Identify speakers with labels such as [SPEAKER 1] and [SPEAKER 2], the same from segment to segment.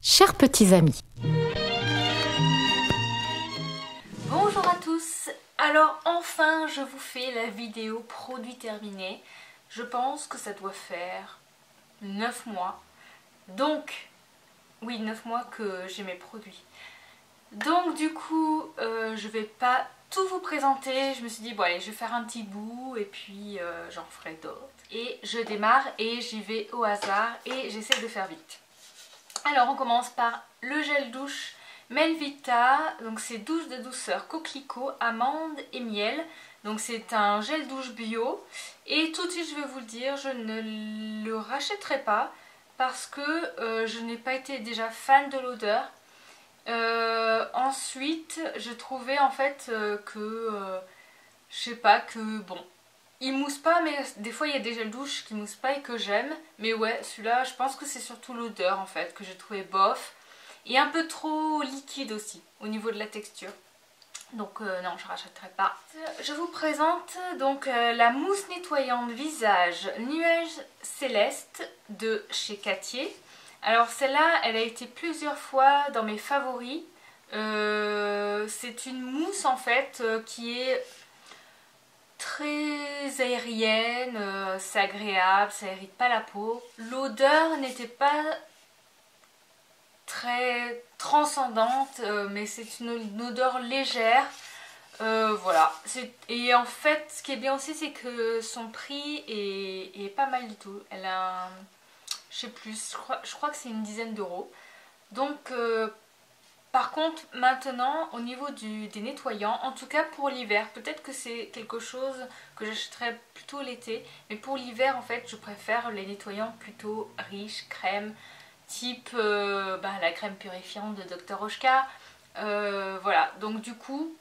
[SPEAKER 1] Chers petits amis.
[SPEAKER 2] Bonjour à tous. Alors enfin je vous fais la vidéo produit terminé. Je pense que ça doit faire 9 mois. Donc, oui 9 mois que j'ai mes produits. Donc du coup je vais pas tout vous présenter. Je me suis dit bon allez je vais faire un petit bout et puis j'en ferai d'autres. Et je démarre et j'y vais au hasard et j'essaie de faire vite. Alors on commence par le gel douche Melvita, donc c'est douche de douceur coquelicot, amande et miel. Donc c'est un gel douche bio et tout de suite je vais vous le dire, je ne le rachèterai pas parce que je n'ai pas été déjà fan de l'odeur. Ensuite je trouvais en fait je sais pas que bon, il mousse pas, mais des fois il y a des gels douche qui moussent pas et que j'aime. Mais ouais, celui-là, je pense que c'est surtout l'odeur en fait que j'ai trouvé bof. Et un peu trop liquide aussi au niveau de la texture. Donc non, je rachèterai pas. Je vous présente donc la mousse nettoyante visage nuage céleste de chez Cattier. Alors celle-là, elle a été plusieurs fois dans mes favoris. C'est une mousse en fait qui est très aérienne, c'est agréable, ça irrite pas la peau. L'odeur n'était pas très transcendante, mais c'est une odeur légère. Voilà. Et en fait, ce qui est bien aussi, c'est que son prix est pas mal du tout. Elle a, je sais plus, je crois que c'est une dizaine d'euros. Donc par contre, maintenant, au niveau des nettoyants, en tout cas pour l'hiver, peut-être que c'est quelque chose que j'achèterais plutôt l'été, mais pour l'hiver, en fait, je préfère les nettoyants plutôt riches, crème, type la crème purifiante de Dr. Oshka. Voilà, donc du coup,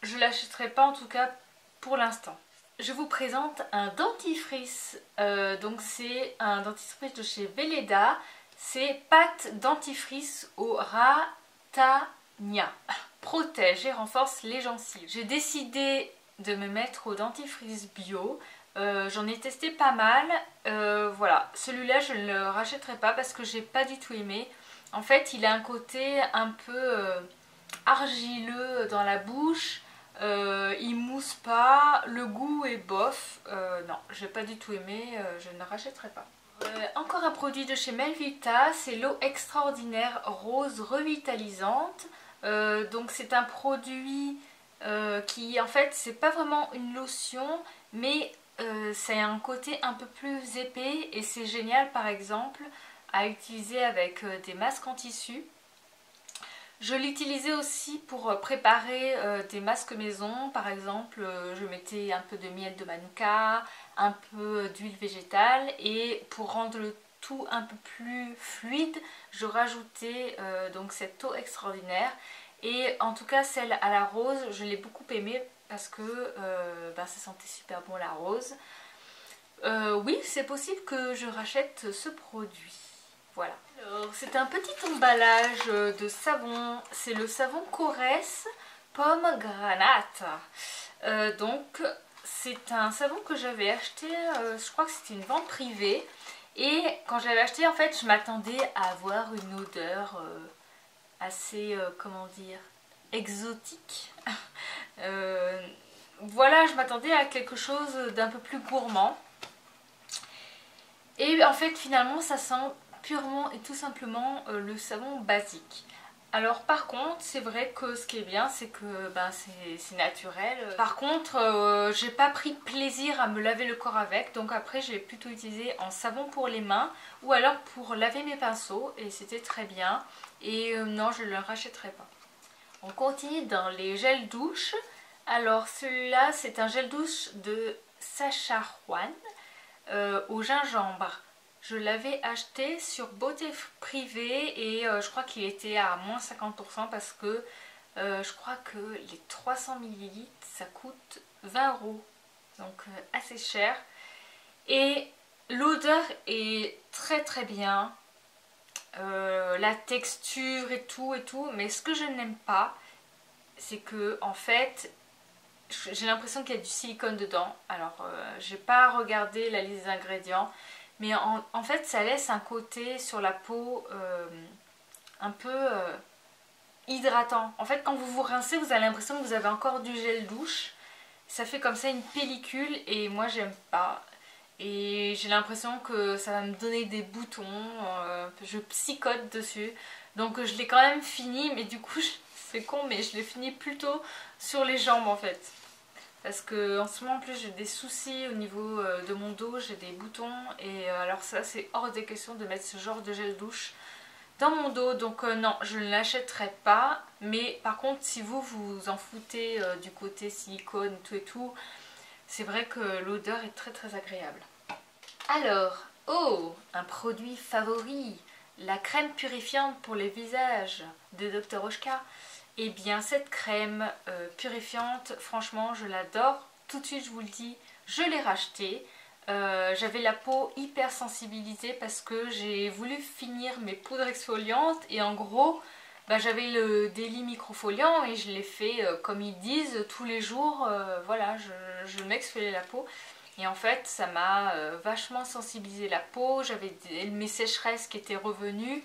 [SPEAKER 2] je l'achèterai pas en tout cas pour l'instant. Je vous présente un dentifrice, donc c'est un dentifrice de chez Velleda, c'est pâte dentifrice au rat Tania. Protège et renforce les gencives. J'ai décidé de me mettre au dentifrice bio. J'en ai testé pas mal. Voilà, celui-là je ne le rachèterai pas parce que j'ai pas du tout aimé. En fait, il a un côté un peu argileux dans la bouche. Il mousse pas. Le goût est bof. Non, j'ai pas du tout aimé. Je ne rachèterai pas. Encore un produit de chez Melvita, c'est l'eau extraordinaire rose revitalisante. Donc c'est un produit qui en fait c'est pas vraiment une lotion, mais c'est un côté un peu plus épais et c'est génial par exemple à utiliser avec des masques en tissu. Je l'utilisais aussi pour préparer des masques maison. Par exemple, je mettais un peu de miel de manuka, un peu d'huile végétale et pour rendre le tout un peu plus fluide, je rajoutais donc cette eau extraordinaire. Et en tout cas, celle à la rose, je l'ai beaucoup aimée parce que ça sentait super bon la rose. Oui, c'est possible que je rachète ce produit. Voilà. Alors, c'est un petit emballage de savon. C'est le savon Corès Pomme Granate. Donc, c'est un savon que j'avais acheté, je crois que c'était une vente privée. Et quand j'avais acheté, en fait, je m'attendais à avoir une odeur assez, comment dire, exotique. Voilà, je m'attendais à quelque chose d'un peu plus gourmand. Et en fait, finalement, ça sent purement et tout simplement le savon basique. Alors par contre, c'est vrai que ce qui est bien, c'est que c'est naturel. Par contre, j'ai pas pris plaisir à me laver le corps avec, donc après j'ai plutôt utilisé en savon pour les mains ou alors pour laver mes pinceaux et c'était très bien. Et non, je ne le rachèterai pas. On continue dans les gels douche. Alors celui-là, c'est un gel douche de Sacha Juan au gingembre. Je l'avais acheté sur Beauté Privée et je crois qu'il était à moins 50% parce que je crois que les 300 ml ça coûte 20 €. Donc assez cher. Et l'odeur est très très bien. La texture et tout. Mais ce que je n'aime pas, c'est que en fait, j'ai l'impression qu'il y a du silicone dedans. Alors, j'ai pas regardé la liste des ingrédients. Mais en fait, ça laisse un côté sur la peau un peu hydratant. En fait, quand vous vous rincez, vous avez l'impression que vous avez encore du gel douche. Ça fait comme ça une pellicule et moi j'aime pas. Et j'ai l'impression que ça va me donner des boutons, je psychote dessus. Donc je l'ai quand même fini, mais du coup c'est con, mais je l'ai fini plutôt sur les jambes en fait. Parce que en ce moment en plus j'ai des soucis au niveau de mon dos, j'ai des boutons. Et alors ça c'est hors des questions de mettre ce genre de gel douche dans mon dos. Donc non, je ne l'achèterai pas. Mais par contre si vous vous en foutez du côté silicone tout et tout, c'est vrai que l'odeur est très très agréable. Alors, oh, un produit favori, la crème purifiante pour les visages de Dr. Oshka. Eh bien cette crème purifiante, franchement je l'adore. Tout de suite je vous le dis, je l'ai rachetée. J'avais la peau hyper sensibilisée parce que j'ai voulu finir mes poudres exfoliantes et en gros bah, j'avais le daily microfoliant et je l'ai fait comme ils disent tous les jours. Voilà, je m'exfoliais la peau et en fait ça m'a vachement sensibilisé la peau. J'avais mes sécheresses qui étaient revenues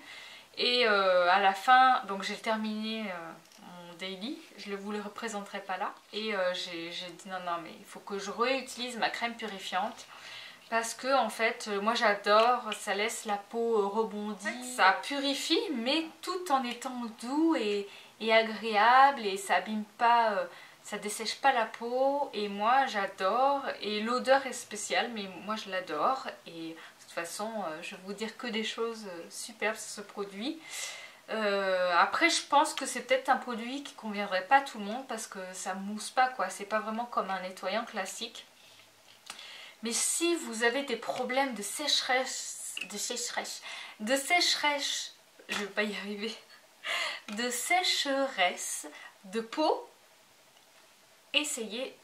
[SPEAKER 2] et à la fin, donc j'ai terminé mon daily, je ne vous le représenterai pas là et j'ai dit non mais il faut que je réutilise ma crème purifiante. Parce que en fait, moi j'adore, ça laisse la peau rebondie, ça purifie mais tout en étant doux et agréable et ça abîme pas, ça dessèche pas la peau et moi j'adore et l'odeur est spéciale mais moi je l'adore et de toute façon je vais vous dire que des choses superbes sur ce produit. Après je pense que c'est peut-être un produit qui conviendrait pas à tout le monde parce que ça mousse pas quoi, c'est pas vraiment comme un nettoyant classique. Mais si vous avez des problèmes de sécheresse, je vais pas y arriver, de sécheresse de peau, essayez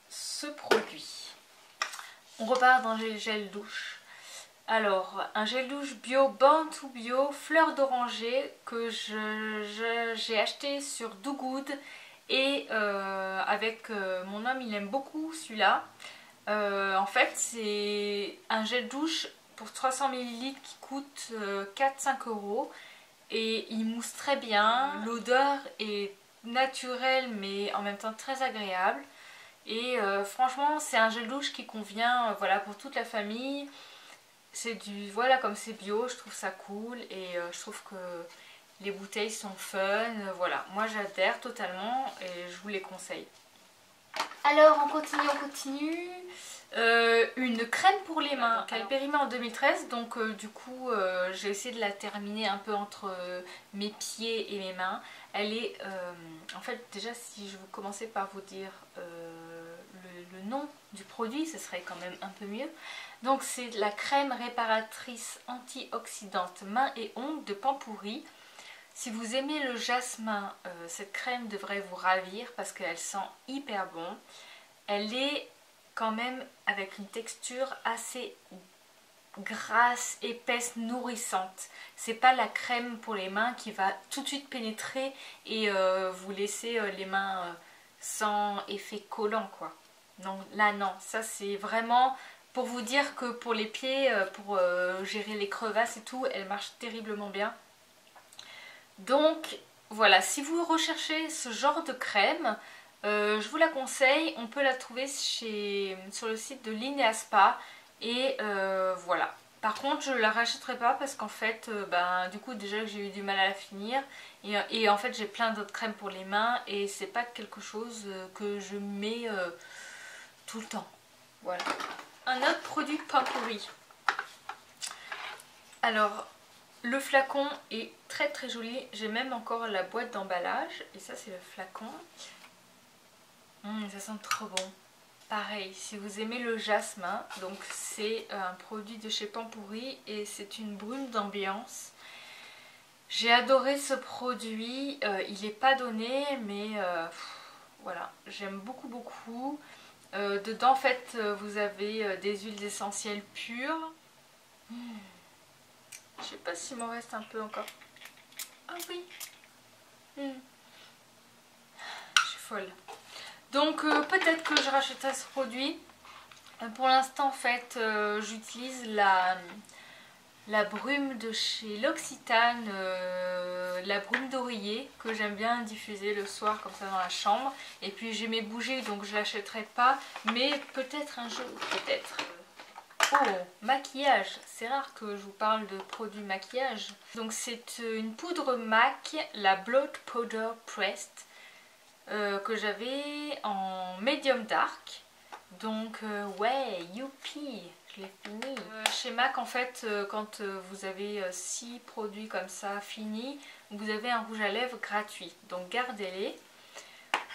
[SPEAKER 2] ce produit. On repart dans le gel douche. Alors, un gel douche bio, Born to Bio, fleur d'oranger que j'ai acheté sur Do Good et avec mon homme, il aime beaucoup celui-là. En fait c'est un gel douche pour 300 ml qui coûte 4-5 € et il mousse très bien. L'odeur est naturelle mais en même temps très agréable et franchement c'est un gel douche qui convient voilà, pour toute la famille. C'est du, voilà, comme c'est bio, je trouve ça cool et je trouve que les bouteilles sont fun. Voilà, moi j'adhère totalement et je vous les conseille. Alors on continue. Une crème pour les mains. Elle est périmée en 2013, donc du coup j'ai essayé de la terminer un peu entre mes pieds et mes mains. Elle est, en fait déjà si je veux commencer par vous dire le nom du produit, ce serait quand même un peu mieux. Donc c'est la crème réparatrice antioxydante mains et ongles de Pampuri. Si vous aimez le jasmin, cette crème devrait vous ravir parce qu'elle sent hyper bon. Elle est quand même avec une texture assez grasse, épaisse, nourrissante. C'est pas la crème pour les mains qui va tout de suite pénétrer et vous laisser les mains sans effet collant quoi. Donc là non, ça c'est vraiment pour vous dire que pour les pieds, pour gérer les crevasses et tout, elle marche terriblement bien. Donc voilà, si vous recherchez ce genre de crème, je vous la conseille. On peut la trouver sur le site de Linea Spa et voilà. Par contre je la rachèterai pas parce qu'en fait du coup déjà j'ai eu du mal à la finir et en fait j'ai plein d'autres crèmes pour les mains et c'est pas quelque chose que je mets tout le temps. Voilà. Un autre produit Pampuri. Alors le flacon est très très joli, j'ai même encore la boîte d'emballage et ça c'est le flacon. Ça sent trop bon. Pareil, si vous aimez le jasmin, donc c'est un produit de chez Pampuri et c'est une brume d'ambiance. J'ai adoré ce produit, il n'est pas donné mais voilà, j'aime beaucoup beaucoup. Dedans en fait vous avez des huiles essentielles pures. Je sais pas s'il m'en reste un peu encore. Ah oui. Je suis folle. Donc peut-être que je rachèterai ce produit. Pour l'instant en fait j'utilise la brume de chez L'Occitane, de la brume d'oreiller que j'aime bien diffuser le soir comme ça dans la chambre. Et puis j'ai mes bougies donc je l'achèterai pas, mais peut-être un jour, peut-être. Oh, maquillage, c'est rare que je vous parle de produits maquillage. Donc c'est une poudre MAC, la Bloat Powder Pressed, que j'avais en medium dark. Donc ouais, youpi, je l'ai fini. Chez MAC en fait, quand vous avez 6 produits comme ça finis, vous avez un rouge à lèvres gratuit. Donc gardez-les.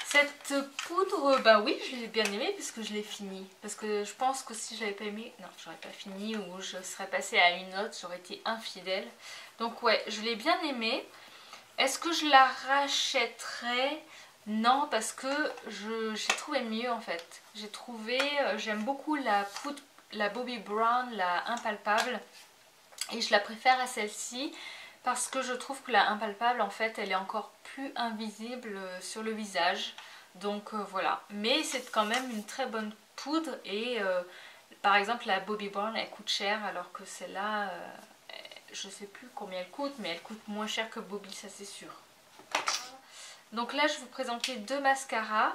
[SPEAKER 2] Cette poudre, bah oui, je l'ai bien aimée parce que je l'ai fini. Parce que je pense que si je l'avais pas aimée, non, j'aurais pas fini ou je serais passée à une autre, j'aurais été infidèle. Donc ouais, je l'ai bien aimée. Est-ce que je la rachèterais? Non, parce que j'ai trouvé mieux en fait. J'ai trouvé, j'aime beaucoup la poudre, la Bobbi Brown, la Impalpable. Et je la préfère à celle-ci. Parce que je trouve que la Impalpable en fait elle est encore plus invisible sur le visage. Donc voilà. Mais c'est quand même une très bonne poudre. Et par exemple la Bobbi Brown elle coûte cher. Alors que celle-là, je sais plus combien elle coûte. Mais elle coûte moins cher que Bobbi, ça c'est sûr. Donc là je vais vous présenter 2 mascaras.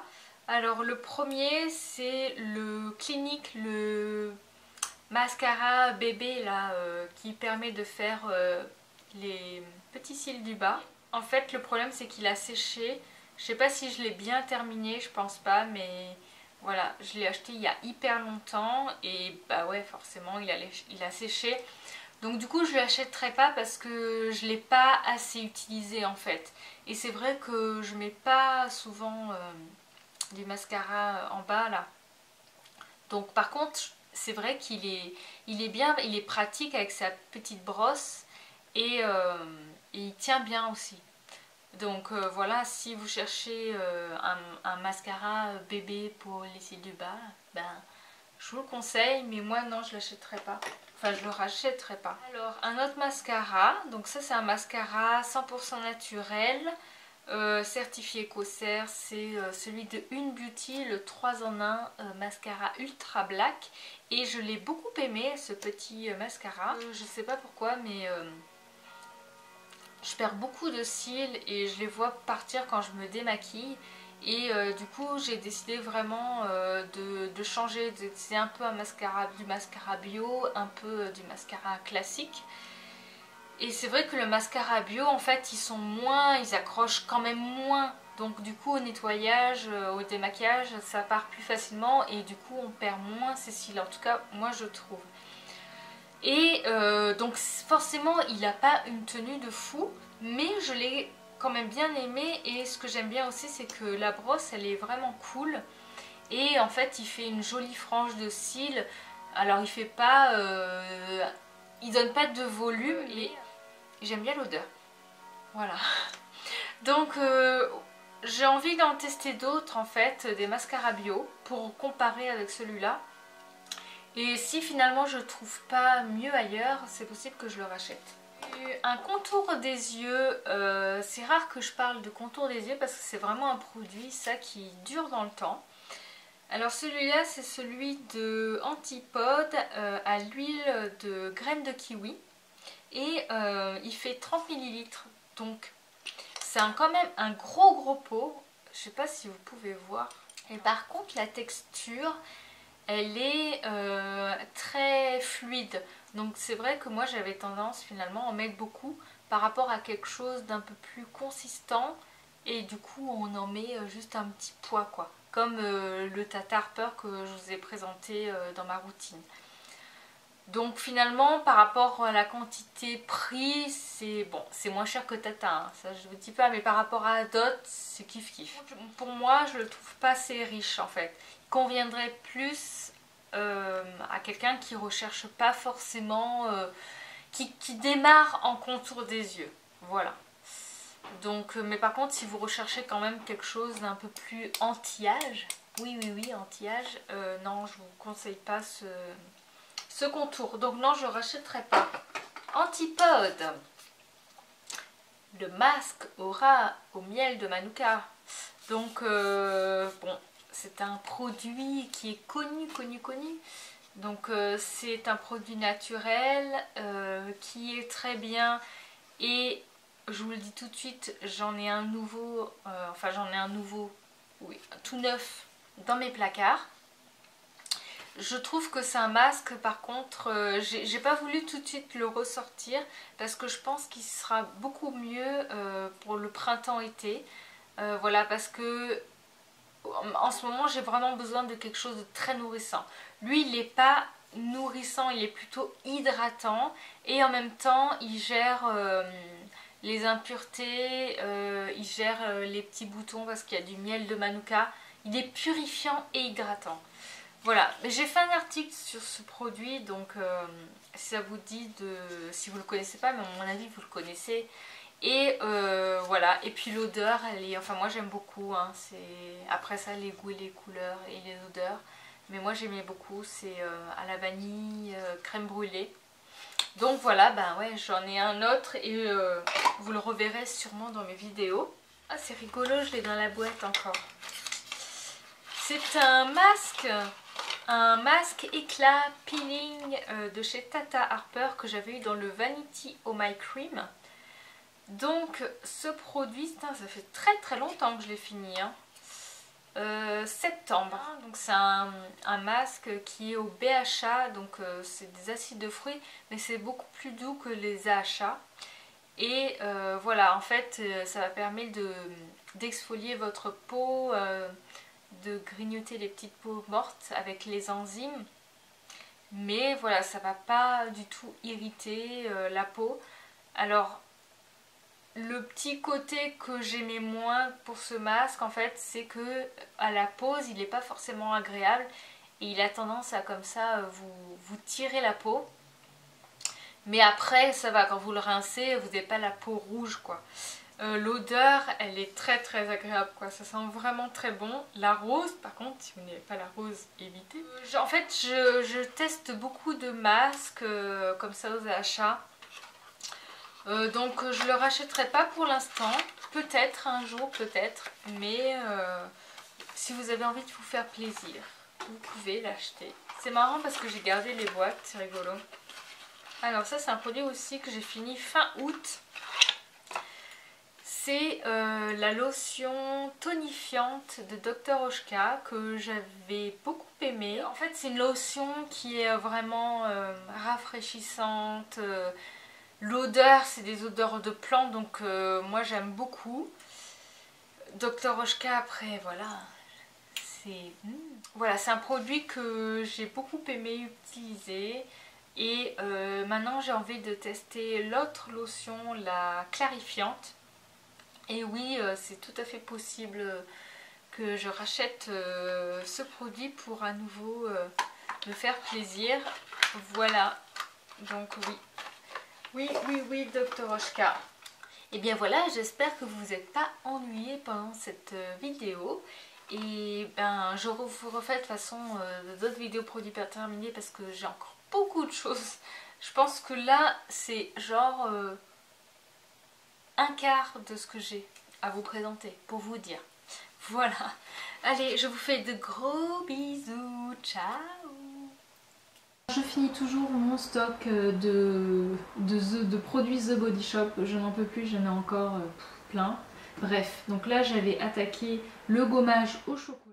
[SPEAKER 2] Alors le premier c'est le Clinique, le mascara bébé là qui permet de faire les petits cils du bas. En fait le problème c'est qu'il a séché. Je sais pas si je l'ai bien terminé, je pense pas, mais voilà, je l'ai acheté il y a hyper longtemps et bah ouais forcément il a séché. Donc du coup je ne l'achèterai pas parce que je l'ai pas assez utilisé en fait. Et c'est vrai que je mets pas souvent du mascara en bas là. Donc par contre c'est vrai qu'il est bien, il est pratique avec sa petite brosse. Et il tient bien aussi. Donc voilà, si vous cherchez un mascara bébé pour les cils du bas, ben, je vous le conseille, mais moi non, je l'achèterai pas. Enfin, je le rachèterai pas. Alors, un autre mascara, donc ça c'est un mascara 100% naturel, certifié Cosser, c'est celui de Une Beauty, le 3 en 1 mascara ultra black. Et je l'ai beaucoup aimé ce petit mascara. Je sais pas pourquoi, mais je perds beaucoup de cils et je les vois partir quand je me démaquille. Et du coup j'ai décidé vraiment de changer, d'essayer un peu du mascara bio, un peu du mascara classique. Et c'est vrai que le mascara bio en fait ils accrochent quand même moins. Donc du coup au nettoyage, au démaquillage ça part plus facilement et du coup on perd moins ses cils. En tout cas moi je trouve. Et donc forcément il n'a pas une tenue de fou, mais je l'ai quand même bien aimé. Et ce que j'aime bien aussi c'est que la brosse elle est vraiment cool. Et en fait il fait une jolie frange de cils. Alors il fait pas, il donne pas de volume et j'aime bien l'odeur. Voilà. Donc j'ai envie d'en tester d'autres en fait, des mascaras bio pour comparer avec celui-là. Et si finalement je trouve pas mieux ailleurs, c'est possible que je le rachète. Un contour des yeux, c'est rare que je parle de contour des yeux parce que c'est vraiment un produit ça qui dure dans le temps. Alors celui-là c'est celui de Antipode à l'huile de graines de kiwi et il fait 30 ml, donc c'est quand même un gros pot. Je sais pas si vous pouvez voir. Et par contre la texture elle est très fluide. Donc c'est vrai que moi j'avais tendance finalement à en mettre beaucoup par rapport à quelque chose d'un peu plus consistant. Et du coup on en met juste un petit poids quoi. Comme le Tata Harper que je vous ai présenté dans ma routine. Donc finalement par rapport à la quantité prix, c'est bon, c'est moins cher que Tata, hein, ça je vous dis pas, mais par rapport à d'autres, c'est kiff kiff. Pour moi je le trouve pas assez riche en fait. Il conviendrait plus à quelqu'un qui recherche pas forcément, qui démarre en contour des yeux. Voilà. Donc, mais par contre si vous recherchez quand même quelque chose d'un peu plus anti-âge, oui anti-âge, non je vous conseille pas ce contour. Donc non je ne rachèterai pas. Antipode, le masque au rat au miel de Manuka. Donc bon, c'est un produit qui est connu. Donc c'est un produit naturel qui est très bien et je vous le dis tout de suite, j'en ai un nouveau, oui, tout neuf dans mes placards. Je trouve que c'est un masque, par contre, j'ai pas voulu tout de suite le ressortir parce que je pense qu'il sera beaucoup mieux pour le printemps-été. Voilà, parce que en ce moment j'ai vraiment besoin de quelque chose de très nourrissant. Lui, il n'est pas nourrissant, il est plutôt hydratant et en même temps il gère les impuretés, il gère les petits boutons parce qu'il y a du miel de manuka. Il est purifiant et hydratant. Voilà, j'ai fait un article sur ce produit, donc si ça vous dit si vous le connaissez pas, mais à mon avis vous le connaissez. Et voilà, et puis l'odeur, moi j'aime beaucoup, hein, après ça les goûts et les couleurs et les odeurs. Mais moi j'aimais beaucoup, c'est à la vanille, crème brûlée. Donc voilà, ben ouais, j'en ai un autre et vous le reverrez sûrement dans mes vidéos. Ah, c'est rigolo, je l'ai dans la boîte encore. C'est un masque éclat peeling de chez Tata Harper que j'avais eu dans le Vanity Oh My Cream. Donc ce produit, ça fait très longtemps que je l'ai fini, hein. Septembre. Donc c'est un masque qui est au BHA, donc c'est des acides de fruits, mais c'est beaucoup plus doux que les AHA. Et voilà, en fait ça va permettre d'exfolier votre peau, de grignoter les petites peaux mortes avec les enzymes. Mais voilà, ça va pas du tout irriter la peau. Alors le petit côté que j'aimais moins pour ce masque, en fait, c'est que à la pose, il n'est pas forcément agréable et il a tendance à comme ça vous tirer la peau. Mais après, ça va, quand vous le rincez, vous n'avez pas la peau rouge, quoi. L'odeur, elle est très agréable, quoi. Ça sent vraiment très bon. La rose, par contre, si vous n'avez pas la rose, évitez. En fait, je teste beaucoup de masques comme ça aux achats. Donc je le rachèterai pas pour l'instant, peut-être un jour, peut-être, mais si vous avez envie de vous faire plaisir, vous pouvez l'acheter. C'est marrant parce que j'ai gardé les boîtes, c'est rigolo. Alors ça c'est un produit aussi que j'ai fini fin août. C'est la lotion tonifiante de Dr. Oshka que j'avais beaucoup aimée. En fait c'est une lotion qui est vraiment rafraîchissante. L'odeur, c'est des odeurs de plantes, donc moi j'aime beaucoup. Dr. Oshka, après, voilà, c'est un produit que j'ai beaucoup aimé utiliser. Et maintenant j'ai envie de tester l'autre lotion, la clarifiante. Et oui, c'est tout à fait possible que je rachète ce produit pour à nouveau me faire plaisir. Voilà, donc oui. Oui, Dr. Oshka. Et bien voilà, j'espère que vous n'êtes pas ennuyés pendant cette vidéo. Et ben, je vous refais de toute façon d'autres vidéos produits pas terminées parce que j'ai encore beaucoup de choses. Je pense que là, c'est genre un quart de ce que j'ai à vous présenter, pour vous dire. Voilà. Allez, je vous fais de gros bisous. Ciao. Je finis toujours mon stock de produits The Body Shop. Je n'en peux plus, j'en ai encore plein. Bref, donc là j'avais attaqué le gommage au chocolat.